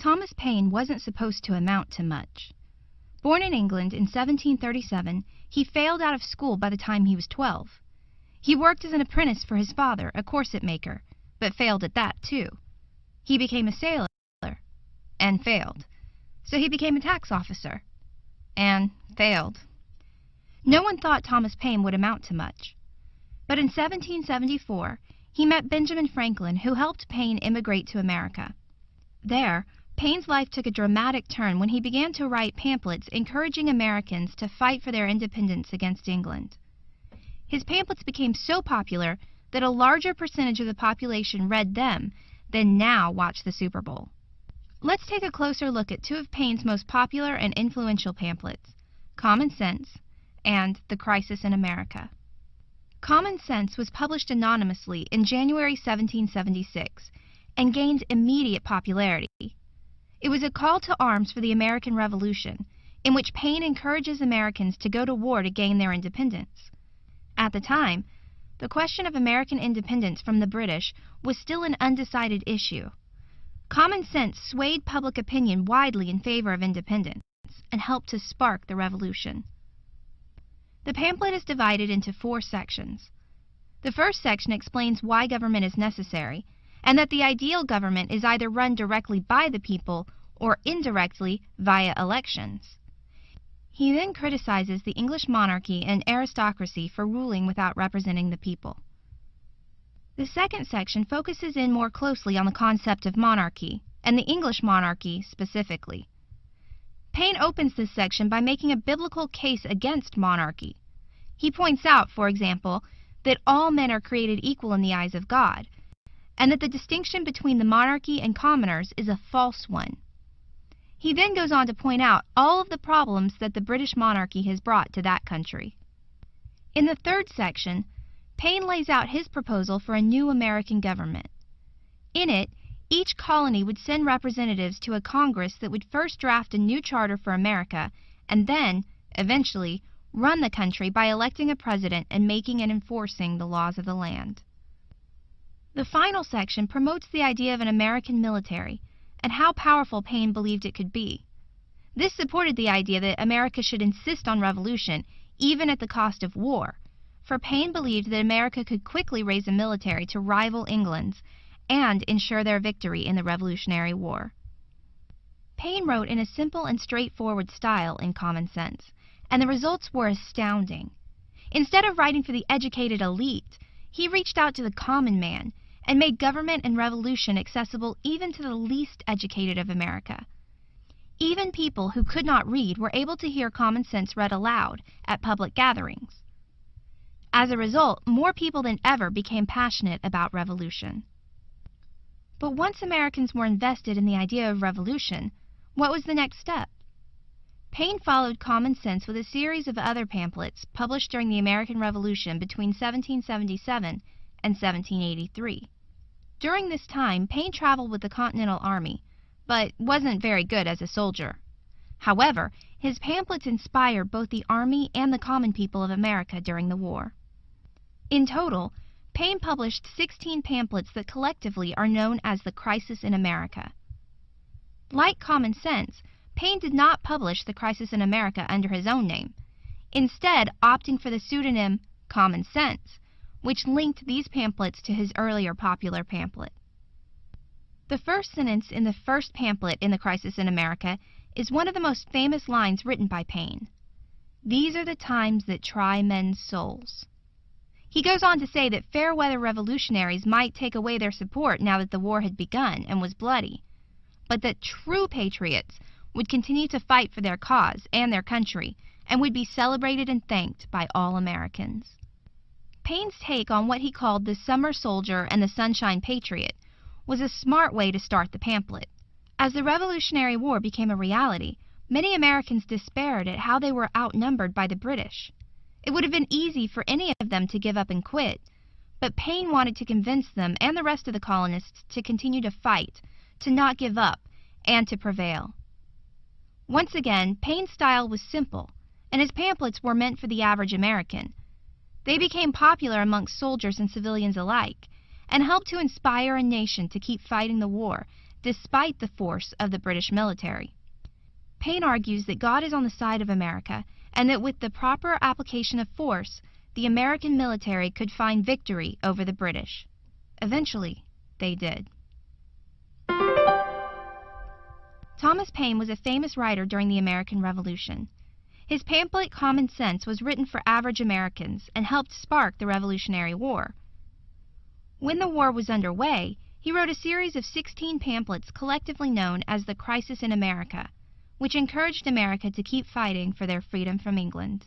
Thomas Paine wasn't supposed to amount to much. Born in England in 1737, he failed out of school by the time he was 12. He worked as an apprentice for his father, a corset maker, but failed at that too. He became a sailor and failed. So he became a tax officer and failed. No one thought Thomas Paine would amount to much. But in 1774, he met Benjamin Franklin, who helped Paine immigrate to America. There, Paine's life took a dramatic turn when he began to write pamphlets encouraging Americans to fight for their independence against England. His pamphlets became so popular that a larger percentage of the population read them than now watch the Super Bowl. Let's take a closer look at two of Paine's most popular and influential pamphlets, Common Sense and The Crisis in America. Common Sense was published anonymously in January 1776 and gained immediate popularity. It was a call to arms for the American Revolution, in which Paine encourages Americans to go to war to gain their independence. At the time, the question of American independence from the British was still an undecided issue. Common Sense swayed public opinion widely in favor of independence and helped to spark the Revolution. The pamphlet is divided into 4 sections. The first section explains why government is necessary, and that the ideal government is either run directly by the people or indirectly via elections. He then criticizes the English monarchy and aristocracy for ruling without representing the people. The second section focuses in more closely on the concept of monarchy, and the English monarchy specifically. Paine opens this section by making a biblical case against monarchy. He points out, for example, that all men are created equal in the eyes of God, and that the distinction between the monarchy and commoners is a false one. He then goes on to point out all of the problems that the British monarchy has brought to that country. In the third section, Paine lays out his proposal for a new American government. In it, each colony would send representatives to a Congress that would first draft a new charter for America and then, eventually, run the country by electing a president and making and enforcing the laws of the land. The final section promotes the idea of an American military and how powerful Paine believed it could be. This supported the idea that America should insist on revolution even at the cost of war, for Paine believed that America could quickly raise a military to rival England's and ensure their victory in the Revolutionary War. Paine wrote in a simple and straightforward style in Common Sense, and the results were astounding. Instead of writing for the educated elite, he reached out to the common man and made government and revolution accessible even to the least educated of America. Even people who could not read were able to hear Common Sense read aloud at public gatherings. As a result, more people than ever became passionate about revolution. But once Americans were invested in the idea of revolution, what was the next step? Paine followed Common Sense with a series of other pamphlets published during the American Revolution between 1777 and 1783. During this time, Paine traveled with the Continental Army, but wasn't very good as a soldier. However, his pamphlets inspired both the Army and the common people of America during the war. In total, Paine published 16 pamphlets that collectively are known as The Crisis in America. Like Common Sense, Paine did not publish The Crisis in America under his own name, instead opting for the pseudonym Common Sense, which linked these pamphlets to his earlier popular pamphlet. The first sentence in the first pamphlet in The Crisis in America is one of the most famous lines written by Paine. "These are the times that try men's souls." He goes on to say that fair-weather revolutionaries might take away their support now that the war had begun and was bloody, but that true patriots would continue to fight for their cause and their country and would be celebrated and thanked by all Americans. Paine's take on what he called the summer soldier and the sunshine patriot was a smart way to start the pamphlet. As the Revolutionary War became a reality, many Americans despaired at how they were outnumbered by the British. It would have been easy for any of them to give up and quit, but Paine wanted to convince them and the rest of the colonists to continue to fight, to not give up, and to prevail. Once again, Paine's style was simple, and his pamphlets were meant for the average American. They became popular amongst soldiers and civilians alike, and helped to inspire a nation to keep fighting the war despite the force of the British military. Paine argues that God is on the side of America, and that with the proper application of force, the American military could find victory over the British. Eventually, they did. Thomas Paine was a famous writer during the American Revolution. His pamphlet Common Sense was written for average Americans and helped spark the Revolutionary War. When the war was underway, he wrote a series of 16 pamphlets collectively known as the Crisis in America, which encouraged America to keep fighting for their freedom from England.